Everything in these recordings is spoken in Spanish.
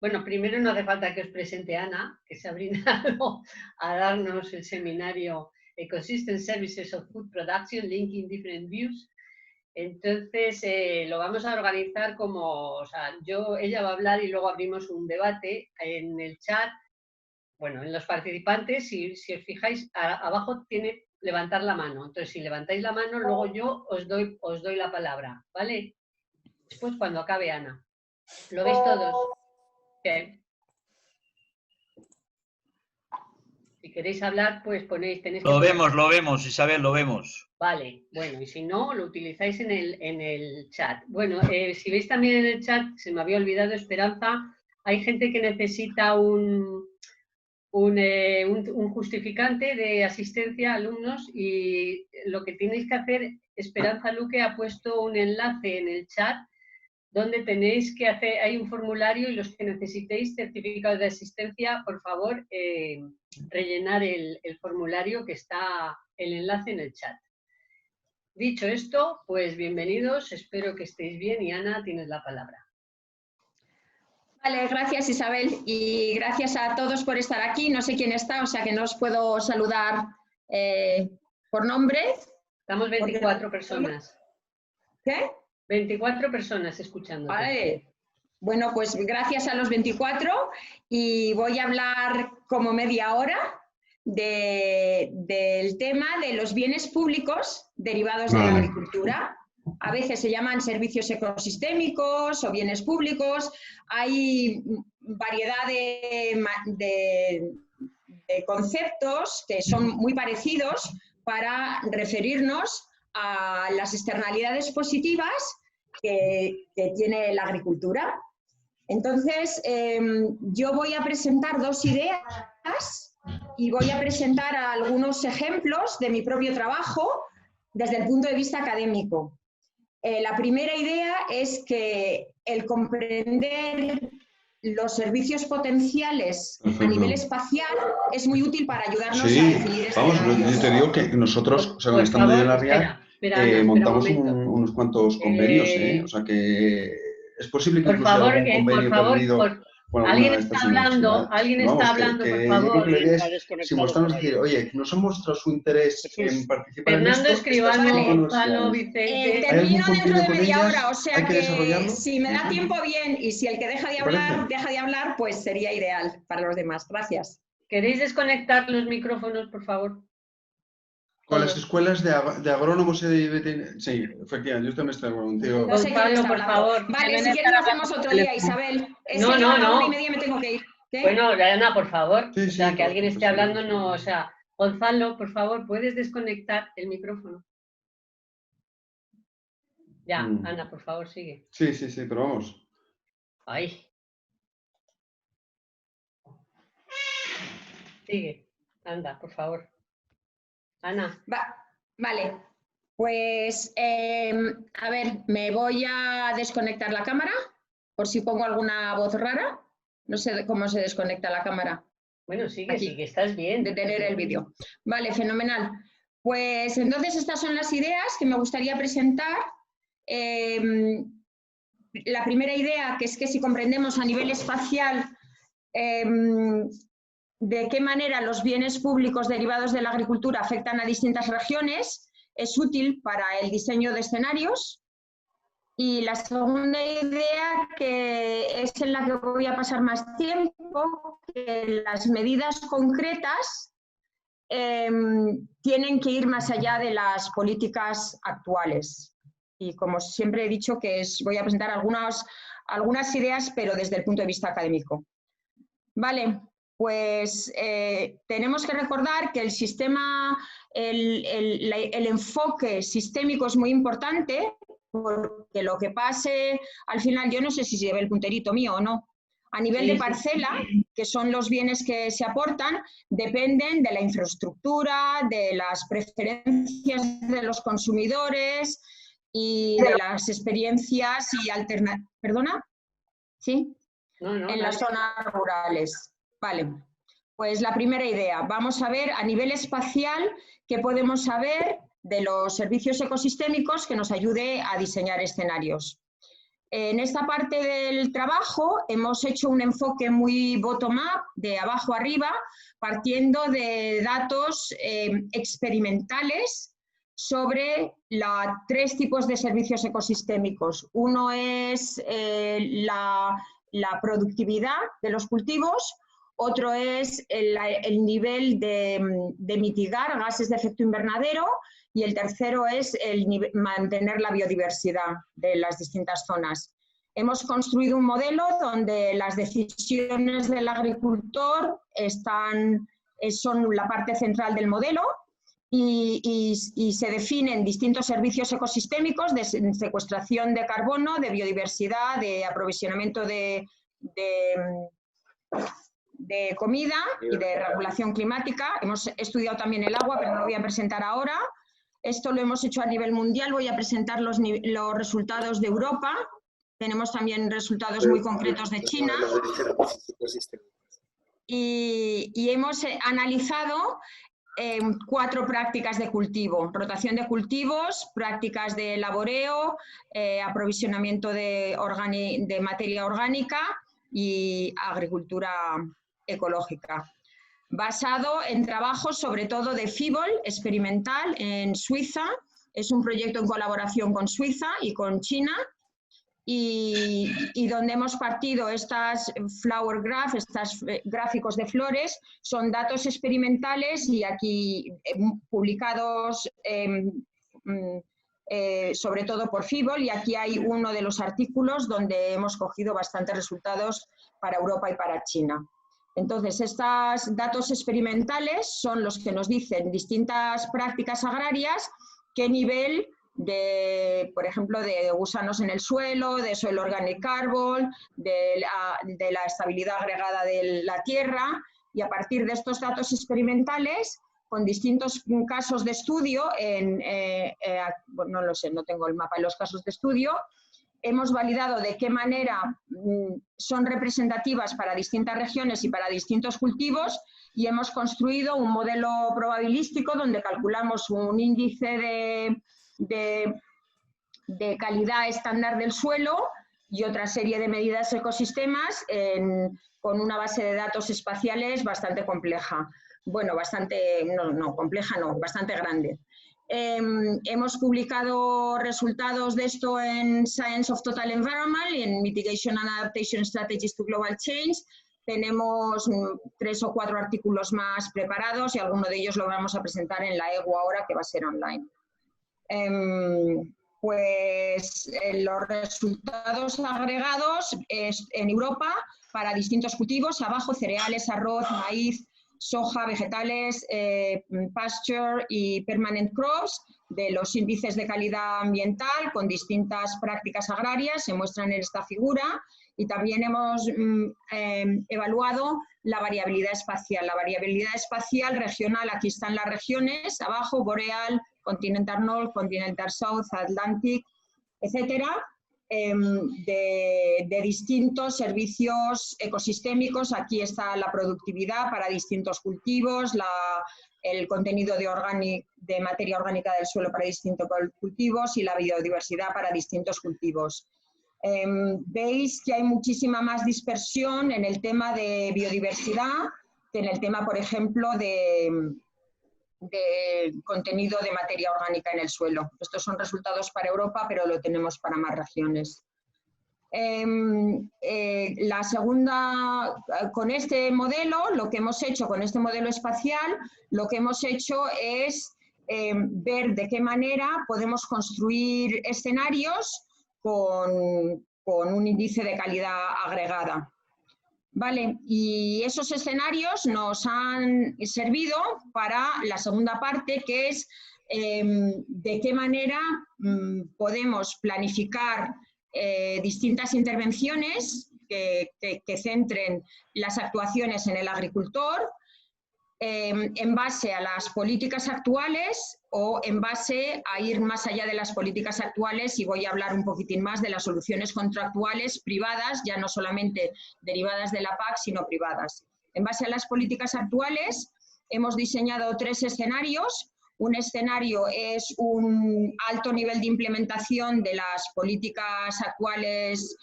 Bueno, primero no hace falta que os presente Ana, que se ha brindado a darnos el seminario Ecosystem Services of Food Production, Linking Different Views. Entonces, lo vamos a organizar como, o sea, ella va a hablar y luego abrimos un debate en el chat. Bueno, en los participantes, si os fijáis, abajo tiene levantar la mano. Entonces, si levantáis la mano, luego yo os doy la palabra, ¿vale? Después, cuando acabe Ana. ¿Lo veis todos? Bien. Si queréis hablar, pues tenéis que... Lo vemos, Isabel, lo vemos. Vale, bueno, y si no, lo utilizáis en el chat. Bueno, si veis también en el chat, se me había olvidado, Esperanza, hay gente que necesita un justificante de asistencia a alumnos y lo que tenéis que hacer, Esperanza Luque ha puesto un enlace en el chat donde tenéis que hacer, hay un formulario y los que necesitéis certificados de asistencia, por favor, rellenar el formulario que está el enlace en el chat. Dicho esto, pues bienvenidos, espero que estéis bien y Ana, tienes la palabra. Vale, gracias Isabel y gracias a todos por estar aquí. No sé quién está, o sea que no os puedo saludar por nombre. Estamos 24 personas. ¿Qué? 24 personas escuchando. Vale. Bueno, pues gracias a los 24 y voy a hablar como media hora del tema de los bienes públicos derivados de la agricultura. A veces se llaman servicios ecosistémicos o bienes públicos. Hay variedad de conceptos que son muy parecidos para referirnos a las externalidades positivas que tiene la agricultura. Entonces, yo voy a presentar dos ideas y voy a presentar algunos ejemplos de mi propio trabajo desde el punto de vista académico. La primera idea es que el comprender los servicios potenciales a nivel espacial es muy útil para ayudarnos a definir escenarios. Yo te digo que nosotros, o sea, cuando estamos en la RIAD, montamos unos cuantos convenios, o sea que es posible que incluso haya algún convenio perdido. Alguien está hablando, por favor. Si mostramos decir, oye, nos han mostrado su interés en participar en esto. Fernando Escribano, Gonzalo, Vicente. Termino dentro de media hora, o sea que si me da tiempo bien y si el que deja de hablar, pues sería ideal para los demás. Gracias. ¿Queréis desconectar los micrófonos, por favor? Con las escuelas de agrónomos y de veterinarios. Sí, efectivamente, yo también estoy contigo. No sé Gonzalo, por favor. Vale, si quieres lo hacemos otro día, Isabel. Es que yo a la 1:30 me tengo que ir. ¿Qué? Bueno, Ana, por favor. Sí, o sea, sí, que alguien esté hablando, no, o sea, Gonzalo, por favor, ¿puedes desconectar el micrófono? Ya, Ana, por favor, sigue. Sí, pero vamos. Ay. Sigue, anda, por favor. Ana. Vale, pues a ver, me voy a desconectar la cámara por si pongo alguna voz rara. No sé cómo se desconecta la cámara. Bueno, sigue, estás bien. Detener el vídeo. Vale, fenomenal. Pues entonces estas son las ideas que me gustaría presentar. La primera idea, que es que si comprendemos a nivel espacial de qué manera los bienes públicos derivados de la agricultura afectan a distintas regiones, es útil para el diseño de escenarios. Y la segunda idea, que es en la que voy a pasar más tiempo, que las medidas concretas tienen que ir más allá de las políticas actuales. Y como siempre he dicho, voy a presentar algunas ideas, pero desde el punto de vista académico. Vale. Pues tenemos que recordar que el sistema, el enfoque sistémico es muy importante, porque lo que pase al final, yo no sé si se ve el punterito mío o no, a nivel de parcela, que son los bienes que se aportan, dependen de la infraestructura, de las preferencias de los consumidores y de las experiencias y alternativas. ¿Perdona? ¿Sí? En las zonas rurales. Vale, pues la primera idea, vamos a ver a nivel espacial qué podemos saber de los servicios ecosistémicos que nos ayude a diseñar escenarios. En esta parte del trabajo hemos hecho un enfoque muy bottom-up, de abajo arriba, partiendo de datos experimentales sobre 3 tipos de servicios ecosistémicos. Uno es la productividad de los cultivos, otro es el nivel de mitigar gases de efecto invernadero y el tercero es mantener la biodiversidad de las distintas zonas. Hemos construido un modelo donde las decisiones del agricultor son la parte central del modelo y se definen distintos servicios ecosistémicos de secuestración de carbono, de biodiversidad, de aprovisionamiento de comida y de regulación climática. Hemos estudiado también el agua, pero no lo voy a presentar ahora. Esto lo hemos hecho a nivel mundial. Voy a presentar los resultados de Europa. Tenemos también resultados muy concretos de China. Y hemos analizado 4 prácticas de cultivo: rotación de cultivos, prácticas de laboreo, aprovisionamiento de materia orgánica y agricultura ecológica, basado en trabajos sobre todo de FIBOL experimental en Suiza. Es un proyecto en colaboración con Suiza y con China, y donde hemos partido estas flower graph, estos gráficos de flores, son datos experimentales y aquí publicados sobre todo por FIBOL, y aquí hay uno de los artículos donde hemos cogido bastantes resultados para Europa y para China. Entonces, estos datos experimentales son los que nos dicen distintas prácticas agrarias, qué nivel de, por ejemplo, de gusanos en el suelo, de soil organic carbon, de la estabilidad agregada de la tierra, y a partir de estos datos experimentales, con distintos casos de estudio, bueno, no lo sé, no tengo el mapa de los casos de estudio, hemos validado de qué manera son representativas para distintas regiones y para distintos cultivos, y hemos construido un modelo probabilístico donde calculamos un índice de calidad estándar del suelo y otra serie de medidas ecosistemas con una base de datos espaciales bastante compleja. Bueno, bastante grande. Hemos publicado resultados de esto en Science of Total Environment y en Mitigation and Adaptation Strategies to Global Change. Tenemos 3 o 4 artículos más preparados y alguno de ellos lo vamos a presentar en la EGU ahora, que va a ser online. Los resultados agregados en Europa para distintos cultivos, abajo cereales, arroz, maíz, soja, vegetales, pasture y permanent crops, de los índices de calidad ambiental con distintas prácticas agrarias, se muestran en esta figura, y también hemos evaluado la variabilidad espacial. La variabilidad espacial regional, aquí están las regiones, abajo, Boreal, Continental North, Continental South, Atlantic, etcétera, de distintos servicios ecosistémicos. Aquí está la productividad para distintos cultivos, el contenido de materia orgánica del suelo para distintos cultivos y la biodiversidad para distintos cultivos. Veis que hay muchísima más dispersión en el tema de biodiversidad que en el tema, por ejemplo, de contenido de materia orgánica en el suelo. Estos son resultados para Europa, pero lo tenemos para más regiones. La segunda, con este modelo, lo que hemos hecho con este modelo espacial, lo que hemos hecho es ver de qué manera podemos construir escenarios con un índice de calidad agregada. Vale, y esos escenarios nos han servido para la segunda parte, que es de qué manera podemos planificar distintas intervenciones que centren las actuaciones en el agricultor en base a las políticas actuales o en base a ir más allá de las políticas actuales, y voy a hablar un poquitín más de las soluciones contractuales privadas, ya no solamente derivadas de la PAC, sino privadas. En base a las políticas actuales hemos diseñado 3 escenarios. Un escenario es un alto nivel de implementación de las políticas actuales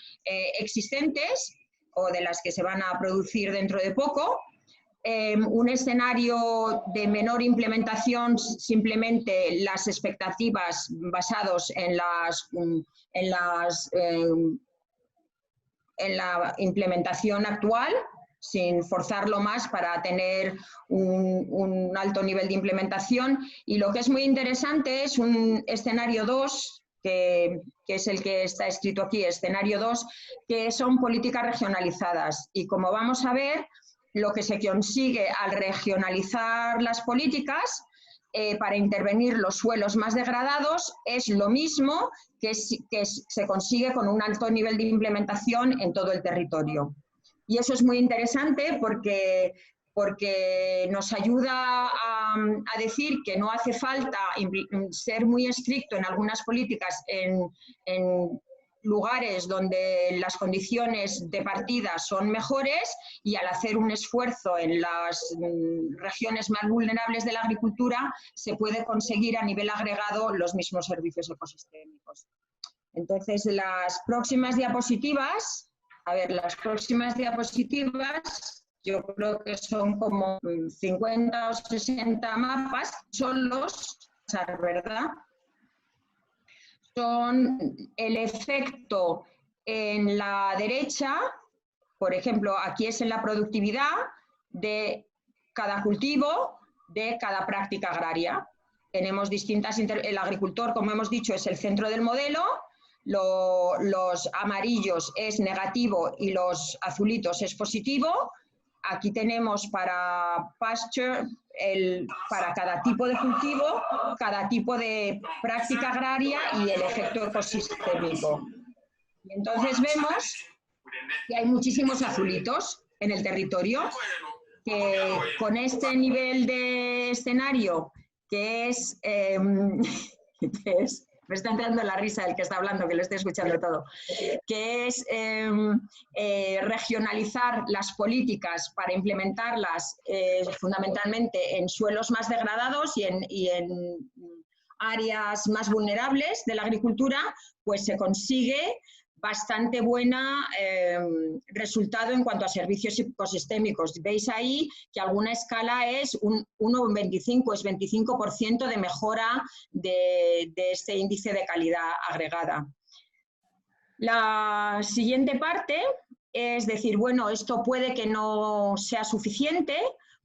existentes o de las que se van a producir dentro de poco. Un escenario de menor implementación, simplemente las expectativas basados en la implementación actual, sin forzarlo más para tener un alto nivel de implementación. Y lo que es muy interesante es un escenario 2, que es el que está escrito aquí, escenario 2, que son políticas regionalizadas. Y como vamos a ver, lo que se consigue al regionalizar las políticas para intervenir los suelos más degradados es lo mismo que se consigue con un alto nivel de implementación en todo el territorio. Y eso es muy interesante porque nos ayuda a decir que no hace falta ser muy estricto en algunas políticas en lugares donde las condiciones de partida son mejores, y al hacer un esfuerzo en las regiones más vulnerables de la agricultura se puede conseguir a nivel agregado los mismos servicios ecosistémicos. Entonces, las próximas diapositivas, yo creo que son como 50 o 60 mapas, son los, ¿verdad? Son el efecto en la derecha, por ejemplo, aquí es en la productividad de cada cultivo, de cada práctica agraria. Tenemos distintas, el agricultor, como hemos dicho, es el centro del modelo, los amarillos es negativo y los azulitos es positivo. Aquí tenemos para pasture, para cada tipo de cultivo, cada tipo de práctica agraria y el efecto ecosistémico. Y entonces vemos que hay muchísimos azulitos en el territorio, que con este nivel de escenario, que es me está entrando la risa el que está hablando, que lo estoy escuchando todo, que es regionalizar las políticas para implementarlas fundamentalmente en suelos más degradados y en áreas más vulnerables de la agricultura, pues se consigue bastante buena resultado en cuanto a servicios ecosistémicos. Veis ahí que alguna escala es 1,25, es 25% de mejora de este índice de calidad agregada. La siguiente parte es decir, bueno, esto puede que no sea suficiente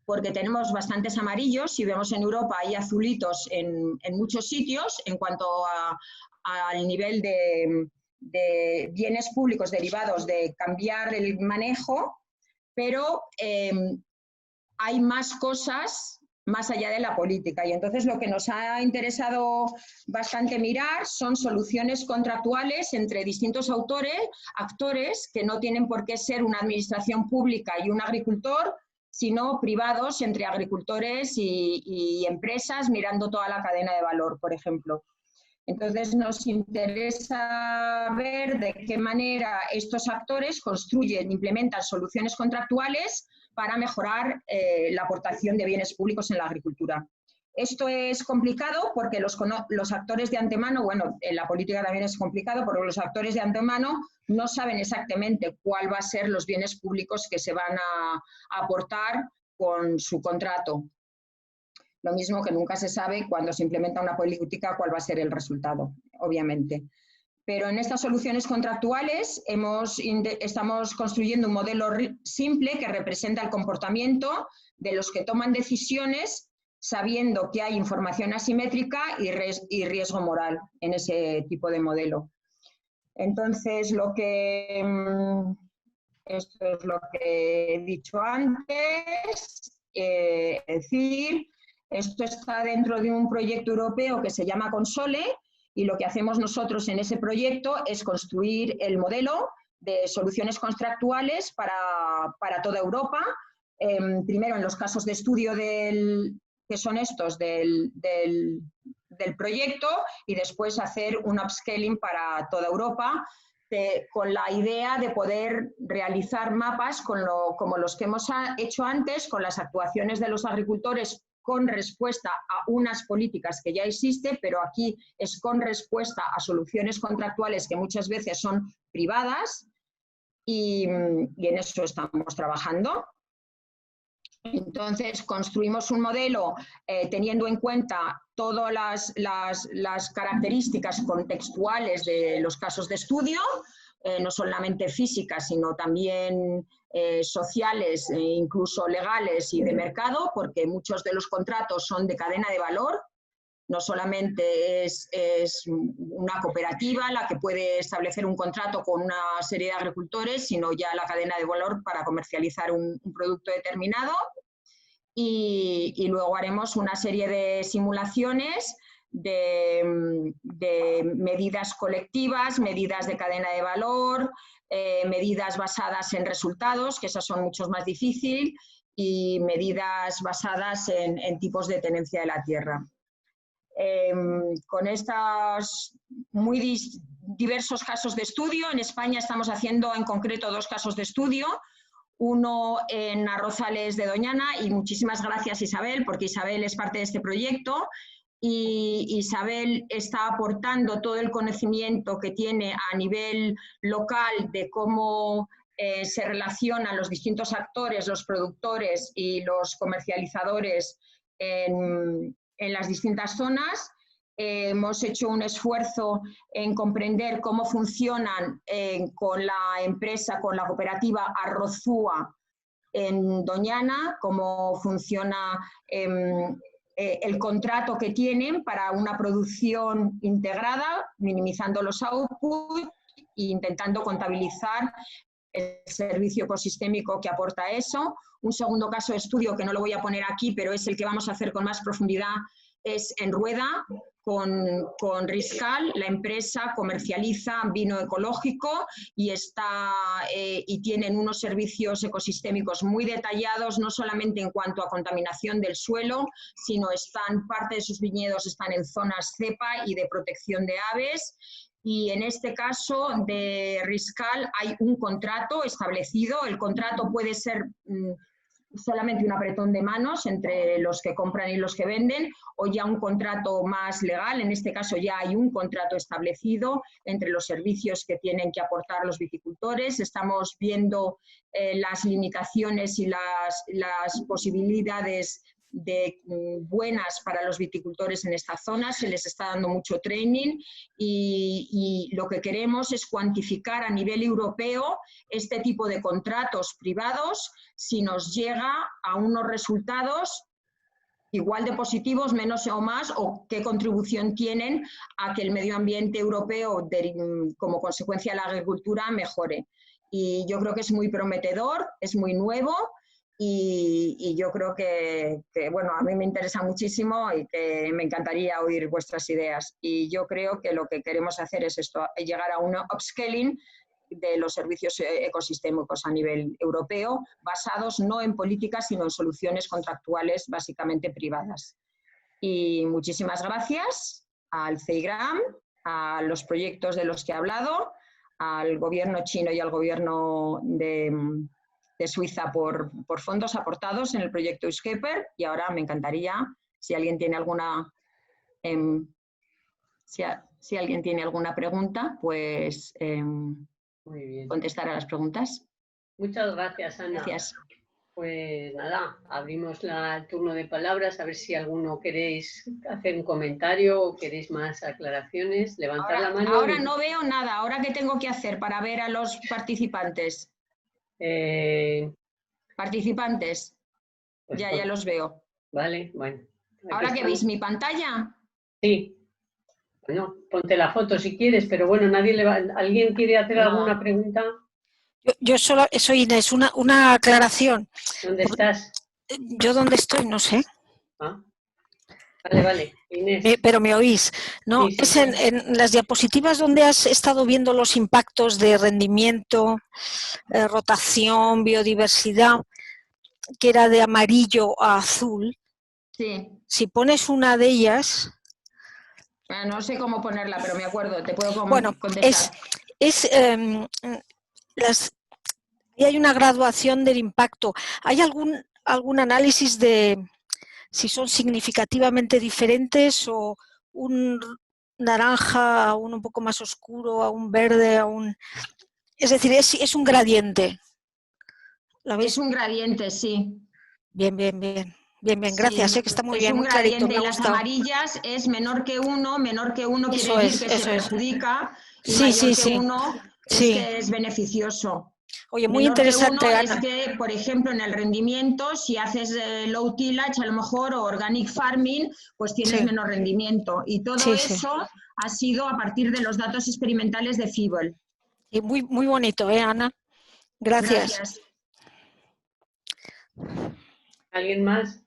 porque tenemos bastantes amarillos. Si vemos en Europa hay azulitos en muchos sitios en cuanto al nivel de bienes públicos derivados de cambiar el manejo, pero hay más cosas más allá de la política. Y entonces lo que nos ha interesado bastante mirar son soluciones contractuales entre distintos actores que no tienen por qué ser una administración pública y un agricultor, sino privados entre agricultores y empresas, mirando toda la cadena de valor, por ejemplo. Entonces nos interesa ver de qué manera estos actores construyen, implementan soluciones contractuales para mejorar la aportación de bienes públicos en la agricultura. Esto es complicado porque los actores de antemano, bueno, en la política también es complicado porque los actores de antemano no saben exactamente cuál va a ser los bienes públicos que se van a aportar con su contrato. Lo mismo que nunca se sabe cuando se implementa una política cuál va a ser el resultado, obviamente. Pero en estas soluciones contractuales estamos construyendo un modelo simple que representa el comportamiento de los que toman decisiones sabiendo que hay información asimétrica y riesgo moral en ese tipo de modelo. Entonces, esto es lo que he dicho antes, es decir, esto está dentro de un proyecto europeo que se llama Console, y lo que hacemos nosotros en ese proyecto es construir el modelo de soluciones contractuales para toda Europa. Primero en los casos de estudio que son estos del proyecto, y después hacer un upscaling para toda Europa, con la idea de poder realizar mapas como los que hemos hecho antes, con las actuaciones de los agricultores con respuesta a unas políticas que ya existen, pero aquí es con respuesta a soluciones contractuales que muchas veces son privadas y en eso estamos trabajando. Entonces, construimos un modelo teniendo en cuenta todas las características contextuales de los casos de estudio, no solamente físicas, sino también sociales, incluso legales y de mercado, porque muchos de los contratos son de cadena de valor. No solamente es una cooperativa la que puede establecer un contrato con una serie de agricultores, sino ya la cadena de valor para comercializar un producto determinado. Y luego haremos una serie de simulaciones de medidas colectivas, medidas de cadena de valor, medidas basadas en resultados, que esas son mucho más difíciles, y medidas basadas en tipos de tenencia de la tierra. Con estos muy diversos casos de estudio, en España estamos haciendo en concreto 2 casos de estudio, uno en Arrozales de Doñana, y muchísimas gracias Isabel, porque Isabel es parte de este proyecto y Isabel está aportando todo el conocimiento que tiene a nivel local de cómo se relacionan los distintos actores, los productores y los comercializadores en las distintas zonas. Hemos hecho un esfuerzo en comprender cómo funcionan con la empresa, con la cooperativa Arrozúa en Doñana, cómo funciona el contrato que tienen para una producción integrada, minimizando los outputs e intentando contabilizar el servicio ecosistémico que aporta eso. Un segundo caso de estudio, que no lo voy a poner aquí, pero es el que vamos a hacer con más profundidad, es en Rueda, con Riscal. La empresa comercializa vino ecológico y tienen unos servicios ecosistémicos muy detallados, no solamente en cuanto a contaminación del suelo, sino parte de sus viñedos están en zonas cepa y de protección de aves. Y en este caso de Riscal hay un contrato establecido. El contrato puede ser solamente un apretón de manos entre los que compran y los que venden, o ya un contrato más legal. En este caso ya hay un contrato establecido entre los servicios que tienen que aportar los viticultores. Estamos viendo las limitaciones y las posibilidades buenas para los viticultores en esta zona. Se les está dando mucho training y lo que queremos es cuantificar a nivel europeo este tipo de contratos privados, si nos llega a unos resultados igual de positivos, menos o más, o qué contribución tienen a que el medio ambiente europeo, como consecuencia de la agricultura, mejore. Y yo creo que es muy prometedor, es muy nuevo. Y yo creo que, bueno, a mí me interesa muchísimo y que me encantaría oír vuestras ideas. Y yo creo que lo que queremos hacer es esto, llegar a un upscaling de los servicios ecosistémicos a nivel europeo, basados no en políticas, sino en soluciones contractuales básicamente privadas. Y muchísimas gracias al CEIGRAM, a los proyectos de los que he hablado, al gobierno chino y al gobierno de Suiza por fondos aportados en el proyecto Euskepper. Y ahora me encantaría, si alguien tiene alguna si alguien tiene alguna pregunta, pues muy bien, contestar a las preguntas. Muchas gracias, Ana. Gracias. Pues nada, abrimos el turno de palabras, a ver si alguno queréis hacer un comentario o queréis más aclaraciones. Levantar la mano. Ahora no veo nada. ¿Ahora qué tengo que hacer para ver a los participantes? Participantes. Pues ya los veo. Vale, bueno. ¿Ahora que veis mi pantalla? Sí. Bueno, ponte la foto si quieres, pero bueno, ¿alguien quiere hacer alguna pregunta? Yo solo soy Inés, una aclaración. ¿Dónde estás? Yo dónde estoy, no sé. Ah. Vale, Inés. Pero me oís, ¿no? Sí, es en las diapositivas donde has estado viendo los impactos de rendimiento, rotación, biodiversidad, que era de amarillo a azul. Sí. Si pones una de ellas... No sé cómo ponerla, pero me acuerdo, te puedo contestar. Hay una graduación del impacto. ¿Hay algún análisis de si son significativamente diferentes o un naranja a un poco más oscuro, a un verde, a un... Es decir, es un gradiente. ¿Lo veis? Es un gradiente, sí. Bien, bien, bien. Bien, bien, gracias, sí, que está muy es bien, un muy clarito. Y las amarillas es menor que uno quiere decir que se perjudica y mayor que uno es que es beneficioso. Oye, muy menor interesante, que uno Ana. es que, por ejemplo, en el rendimiento, si haces low tillage, a lo mejor, o organic farming, pues tienes menos rendimiento. Y todo eso ha sido a partir de los datos experimentales de Fievel. Y muy, muy bonito, Ana? Gracias. ¿Alguien más?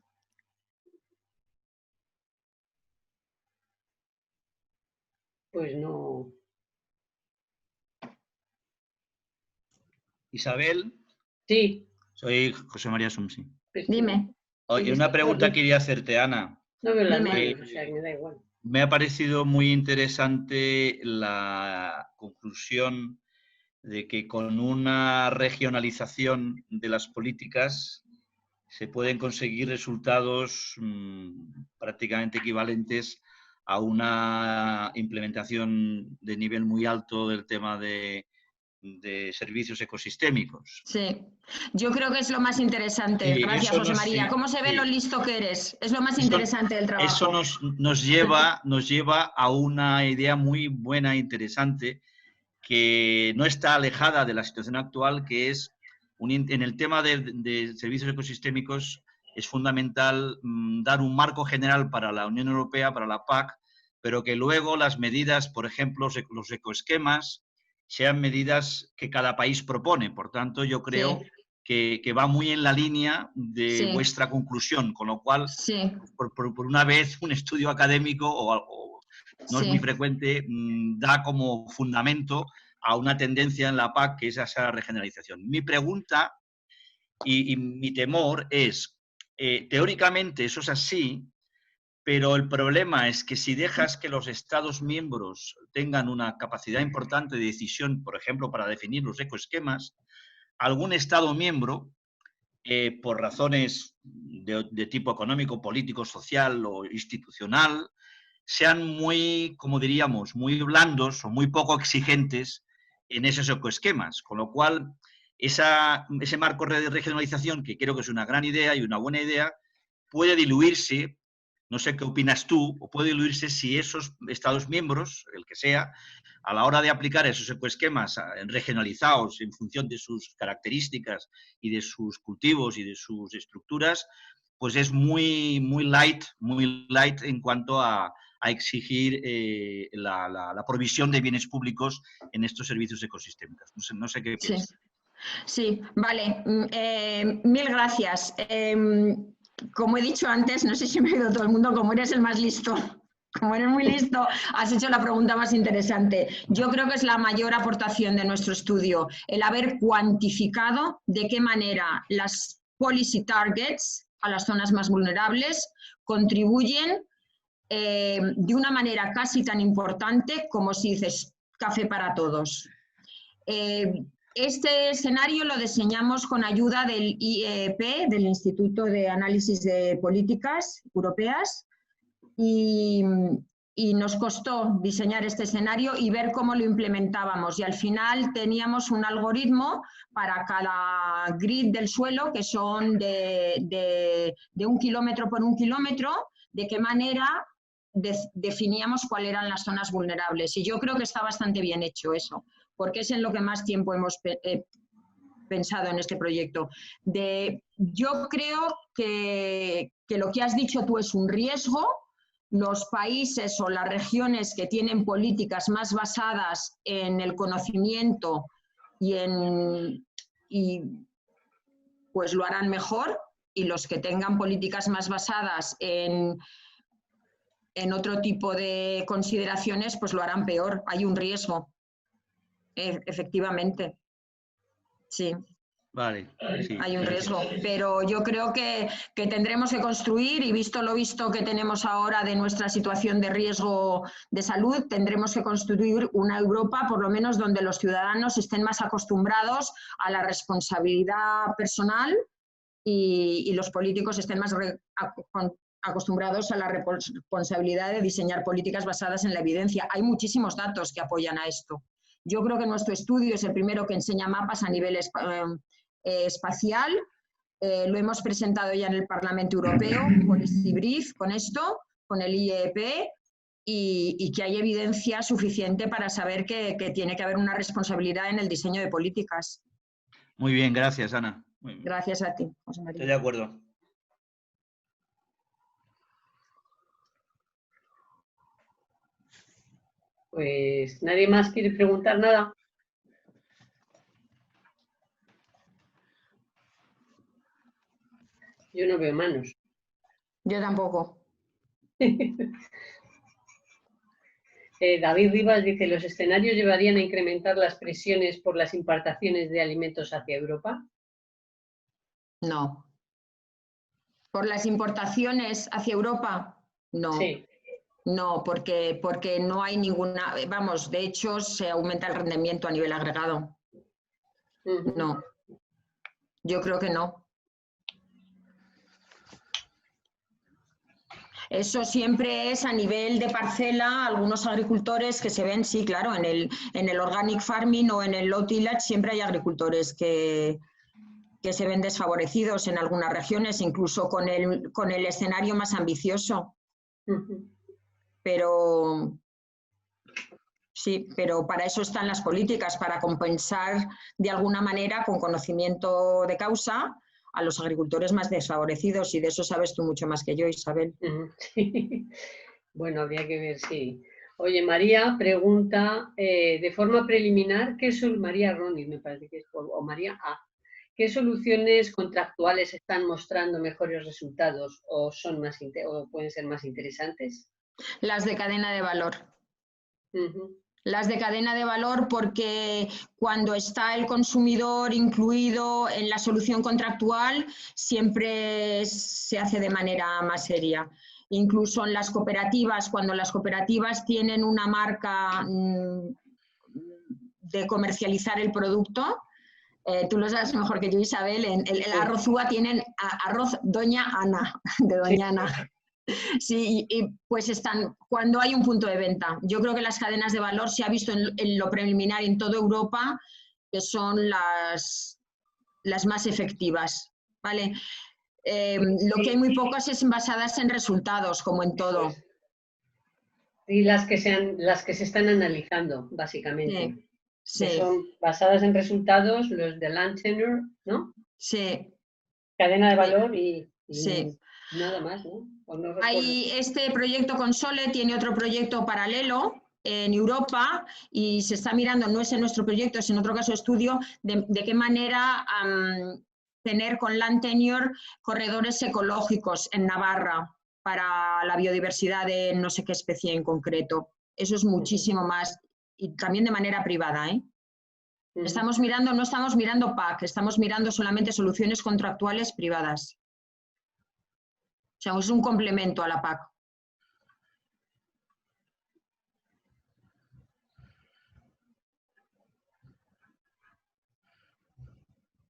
Pues no. Isabel. Sí. Soy José María Sumsi. Dime. Oye, una pregunta quería hacerte, Ana. No veo las manos, o sea, que me da igual. Me ha parecido muy interesante la conclusión de que con una regionalización de las políticas se pueden conseguir resultados prácticamente equivalentes a una implementación de nivel muy alto del tema de servicios ecosistémicos. Sí, yo creo que es lo más interesante. Gracias, José María. ¿Cómo se ve lo listo que eres? Es lo más interesante del trabajo. Eso nos lleva a una idea muy buena e interesante que no está alejada de la situación actual, que es en el tema de servicios ecosistémicos es fundamental dar un marco general para la Unión Europea, para la PAC, pero que luego las medidas, por ejemplo, los ecoesquemas, sean medidas que cada país propone. Por tanto, yo creo que va muy en la línea de vuestra conclusión, con lo cual, por una vez, un estudio académico, no es muy frecuente, da como fundamento a una tendencia en la PAC que es esa regeneralización. Mi pregunta y mi temor es, teóricamente eso es así, pero el problema es que si dejas que los Estados miembros tengan una capacidad importante de decisión, por ejemplo, para definir los ecoesquemas, algún Estado miembro, por razones de tipo económico, político, social o institucional, sean muy, como diríamos, muy blandos o muy poco exigentes en esos ecoesquemas, con lo cual ese marco de regionalización, que creo que es una gran idea y una buena idea, puede diluirse. No sé qué opinas tú, o puede diluirse si esos Estados miembros, el que sea, a la hora de aplicar esos ecoesquemas regionalizados en función de sus características y de sus cultivos y de sus estructuras, pues es muy light en cuanto a exigir la provisión de bienes públicos en estos servicios ecosistémicos. No sé qué piensas. Sí, vale. Mil gracias. Como he dicho antes, no sé si me ha oído todo el mundo, como eres el más listo, como eres muy listo, has hecho la pregunta más interesante. Yo creo que es la mayor aportación de nuestro estudio, el haber cuantificado de qué manera las policy targets a las zonas más vulnerables contribuyen de una manera casi tan importante como si dices café para todos. Este escenario lo diseñamos con ayuda del IEP, del Instituto de Análisis de Políticas Europeas, y nos costó diseñar este escenario y ver cómo lo implementábamos. Y al final teníamos un algoritmo para cada grid del suelo, que son de 1 kilómetro por 1 kilómetro, de qué manera definíamos cuáles eran las zonas vulnerables. Y yo creo que está bastante bien hecho eso, porque es en lo que más tiempo hemos pensado en este proyecto. Yo creo que lo que has dicho tú es un riesgo. Los países o las regiones que tienen políticas más basadas en el conocimiento pues lo harán mejor, y los que tengan políticas más basadas en otro tipo de consideraciones, pues lo harán peor. Hay un riesgo. Efectivamente, sí. Vale, sí. Hay un riesgo, pero yo creo que tendremos que construir, y visto lo visto que tenemos ahora de nuestra situación de riesgo de salud, tendremos que construir una Europa, por lo menos, donde los ciudadanos estén más acostumbrados a la responsabilidad personal y los políticos estén más acostumbrados a la responsabilidad de diseñar políticas basadas en la evidencia. Hay muchísimos datos que apoyan a esto. Yo creo que nuestro estudio es el primero que enseña mapas a nivel espacial. Lo hemos presentado ya en el Parlamento Europeo, Policy Brief, con esto, con el IEP, y que hay evidencia suficiente para saber que tiene que haber una responsabilidad en el diseño de políticas. Muy bien, gracias, Ana. Muy bien. Gracias a ti, José María. Estoy de acuerdo. Pues nadie más quiere preguntar nada. Yo no veo manos. Yo tampoco. David Rivas dice, ¿los escenarios llevarían a incrementar las presiones por las importaciones de alimentos hacia Europa? No. ¿Por las importaciones hacia Europa? No. Sí. No, porque no hay ninguna... Vamos, de hecho, se aumenta el rendimiento a nivel agregado. No. Yo creo que no. Eso siempre es a nivel de parcela. Algunos agricultores que se ven, sí, claro, en el organic farming o en el low tillage siempre hay agricultores que se ven desfavorecidos en algunas regiones, incluso con el escenario más ambicioso. Pero sí, pero para eso están las políticas, para compensar de alguna manera con conocimiento de causa a los agricultores más desfavorecidos, y de eso sabes tú mucho más que yo, Isabel. Sí. Bueno, habría que ver, sí. Oye, María pregunta de forma preliminar, María Ronis, me parece que es, o María A. ¿Qué soluciones contractuales están mostrando mejores resultados o pueden ser más interesantes? Las de cadena de valor. Las de cadena de valor, porque cuando está el consumidor incluido en la solución contractual, siempre se hace de manera más seria. Incluso en las cooperativas, cuando las cooperativas tienen una marca de comercializar el producto, tú lo sabes mejor que yo, Isabel, en el Arrozúa tienen arroz Doña Ana, de Doña Ana. Sí, y pues están cuando hay un punto de venta. Yo creo que las cadenas de valor se ha visto en lo preliminar en toda Europa que son las más efectivas, ¿vale? Lo que hay muy pocas es basadas en resultados, como en todo. Y las que se están analizando, básicamente. Sí. Que son basadas en resultados, los de land tenure, ¿no? Sí. Cadena de valor y sí. Nada más, ¿no? Hay este proyecto Console, tiene otro proyecto paralelo en Europa y se está mirando, no es en nuestro proyecto, es en otro caso de estudio, de qué manera tener con land tenure corredores ecológicos en Navarra para la biodiversidad de no sé qué especie en concreto. Eso es muchísimo más, y también de manera privada, ¿eh? No estamos mirando PAC, estamos mirando solamente soluciones contractuales privadas. O sea, es un complemento a la PAC.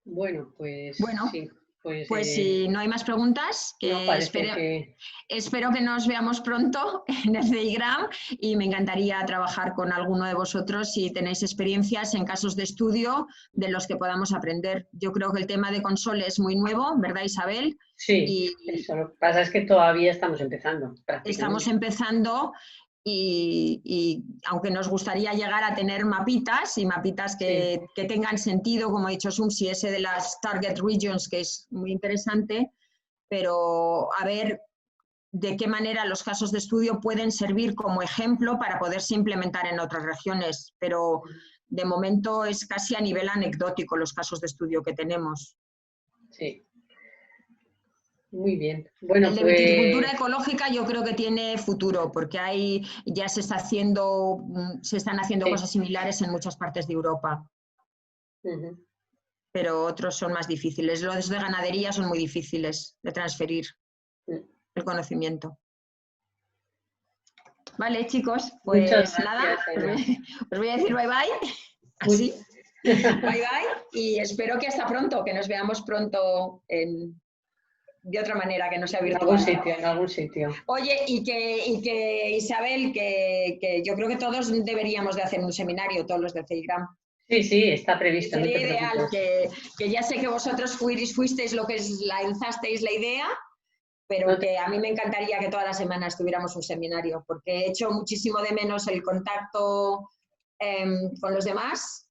Bueno, pues sí. Pues si no hay más preguntas, espero que nos veamos pronto en el CIGRAM, y me encantaría trabajar con alguno de vosotros si tenéis experiencias en casos de estudio de los que podamos aprender. Yo creo que el tema de Console es muy nuevo, ¿verdad, Isabel? Sí, eso. Lo que pasa es que todavía estamos empezando. Estamos empezando. Y aunque nos gustaría llegar a tener mapitas y mapitas que tengan sentido, como ha dicho Sumsi, ese de las Target Regions, que es muy interesante, pero a ver de qué manera los casos de estudio pueden servir como ejemplo para poderse implementar en otras regiones, pero de momento es casi a nivel anecdótico los casos de estudio que tenemos. Sí. Muy bien. Bueno, el de viticultura ecológica yo creo que tiene futuro, porque ya se están haciendo cosas similares en muchas partes de Europa. Pero otros son más difíciles. Los de ganadería son muy difíciles de transferir el conocimiento. Vale, chicos, pues gracias, nada, os voy a decir bye bye. Así. Bye bye, y espero que hasta pronto, que nos veamos pronto en de otra manera que no sea virtual. En algún sitio. Oye, y que Isabel, que yo creo que todos deberíamos de hacer un seminario, todos los de CEIGRAM. Sí, está previsto. Sería ideal que ya sé que vosotros fuisteis lo que lanzasteis la idea, pero que a mí me encantaría que todas las semanas tuviéramos un seminario, porque he hecho muchísimo de menos el contacto con los demás,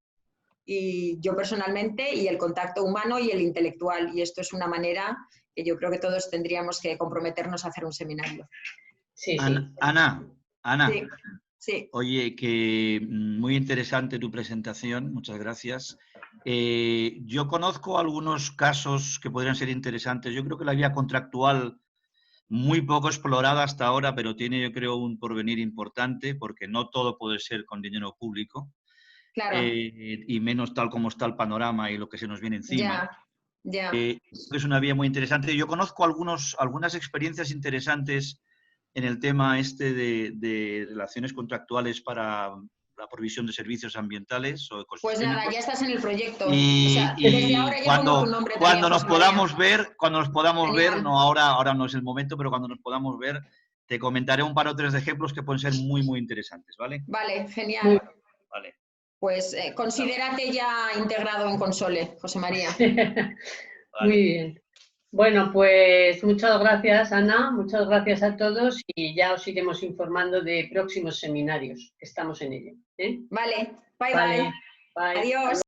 y yo personalmente, y el contacto humano y el intelectual, y esto es una manera que yo creo que todos tendríamos que comprometernos a hacer un seminario. Sí. Ana. Sí. Oye, que muy interesante tu presentación, muchas gracias. Yo conozco algunos casos que podrían ser interesantes. Yo creo que la vía contractual muy poco explorada hasta ahora, pero tiene, yo creo, un porvenir importante, porque no todo puede ser con dinero público. Claro. Y menos tal como está el panorama y lo que se nos viene encima. Ya. Es una vía muy interesante. Yo conozco algunas experiencias interesantes en el tema de relaciones contractuales para la provisión de servicios ambientales o ecosistémicos. Pues nada, ya estás en el proyecto. Desde ahora yo pongo tu nombre cuando nos podamos ver, no ahora no es el momento, pero cuando nos podamos ver, te comentaré un par o tres de ejemplos que pueden ser muy, muy interesantes, ¿vale? Vale, genial. Vale. Pues considérate ya integrado en Console, José María. Vale. Muy bien. Bueno, pues muchas gracias, Ana, muchas gracias a todos y ya os iremos informando de próximos seminarios. Estamos en ello. Vale, bye. Bye. Adiós.